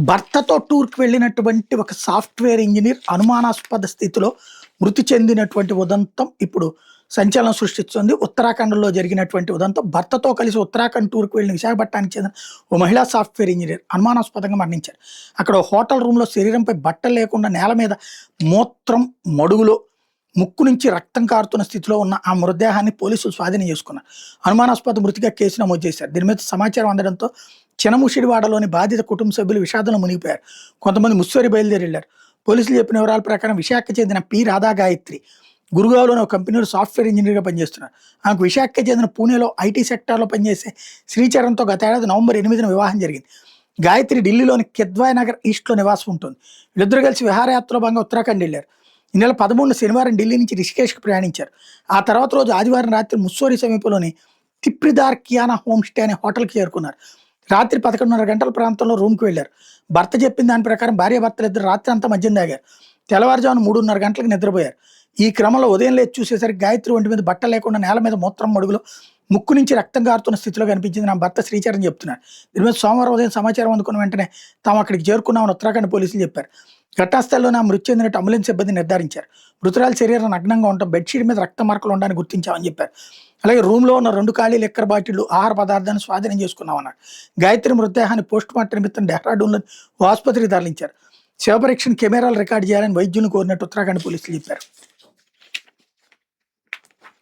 భర్తతో టూర్‌కి వెళ్ళినటువంటి ఒక సాఫ్ట్‌వేర్ ఇంజినీర్ అనుమానాస్పద స్థితిలో మృతి చెందినటువంటి ఉదంతం ఇప్పుడు సంచలనం సృష్టిస్తుంది. ఉత్తరాఖండ్‌లో జరిగినటువంటి ఉదంతం. భర్తతో కలిసి ఉత్తరాఖండ్ టూర్‌కి వెళ్ళిన విశాఖపట్నానికి చెందిన ఓ మహిళా సాఫ్ట్‌వేర్ ఇంజినీర్ అనుమానాస్పదంగా మరణించారు. అక్కడ ఓ హోటల్ రూమ్‌లో శరీరంపై బట్టలు లేకుండా నేల మీద మూత్రం మడుగులో ముక్కు నుంచి రక్తం కారుతున్న స్థితిలో ఉన్న ఆ మృతదేహాన్ని పోలీసులు స్వాధీనం చేసుకున్నారు. అనుమానాస్పద మృతిగా కేసు నమోదు చేశారు. దీని మీద సమాచారం అందడంతో చినముషిడివాడలోని బాధిత కుటుంబ సభ్యులు విషాదంలో మునిగిపోయారు. కొంతమంది ముస్సోరి బయలుదేరి వెళ్లారు. పోలీసులు చెప్పిన వివరాల ప్రకారం విశాఖకు చెందిన పి రాధా గాయత్రి గురుగావ్‌లోని ఒక కంపెనీలో సాఫ్ట్‌వేర్ ఇంజినీర్‌గా పనిచేస్తున్నారు. ఆమెకు విశాఖకి చెందిన పూణేలో ఐటీ సెక్టార్‌లో పనిచేసే శ్రీచరణ్‌తో గత ఏడాది నవంబర్ 8న వివాహం జరిగింది. గాయత్రి ఢిల్లీలోని కిద్వాయ్ నగర్ ఈస్ట్‌లో నివాసం ఉంటుంది. వీళ్ళిద్దరూ కలిసి విహారయాత్రలో భాగంగా ఉత్తరాఖండ్ వెళ్లారు. ఈ నెల 13న శనివారం ఢిల్లీ నుంచి రిషికేష్‌కి ప్రయాణించారు. ఆ తర్వాత రోజు ఆదివారం రాత్రి ముస్సోరి సమీపంలోని తిప్రిదార్ కియానా హోమ్ స్టే అనే హోటల్‌కి చేరుకున్నారు. రాత్రి 11:30 గంటల ప్రాంతంలో రూమ్‌కి వెళ్లారు. భర్త చెప్పిన దాని ప్రకారం భార్యాభర్తలిద్దరూ రాత్రంతా మద్యం తాగారు. తెల్లవారుజామున 3:30 గంటలకు నిద్రపోయారు. ఈ క్రమంలో ఉదయం లేచి చూసేసరికి గాయత్రి ఒంటి మీద బట్టలు లేకుండా నేల మీద మూత్రం మడుగులో ముక్కు నుంచి రక్తం కారుతున్న స్థితిలో కనిపించింది నా భర్త శ్రీచరణ్ చెప్తున్నారు. దీని మీద సోమవారం ఉదయం సమాచారం అందుకున్న వెంటనే తాము అక్కడికి చేరుకున్నామని ఉత్తరాఖండ్ పోలీసులు చెప్పారు. ఘటనాస్థలంలోనే ఆ మృతి చెందినట్టు అంబులెన్స్ సిబ్బంది నిర్ధారించారు. మృతురాలి శరీరం నగ్నంగా ఉండటం, బెడ్షీట్ మీద రక్త మార్కులు ఉండడానికి గుర్తించామని చెప్పారు. అలాగే రూమ్‌లో ఉన్న 2 ఖాళీ లిక్కర్ బాటిళ్లు, ఆహార పదార్థాలను స్వాధీనం చేసుకున్నామన్నారు. గాయత్రి మృతదేహాన్ని పోస్ట్‌మార్టం నిమిత్తం డెహ్రాడూన్‌లోని ఓ ఆసుపత్రికి తరలించారు. శవ పరీక్షను కెమెరాలు రికార్డు చేయాలని వైద్యులను కోరినట్టు ఉత్తరాఖండ్ పోలీసులు చెప్పారు.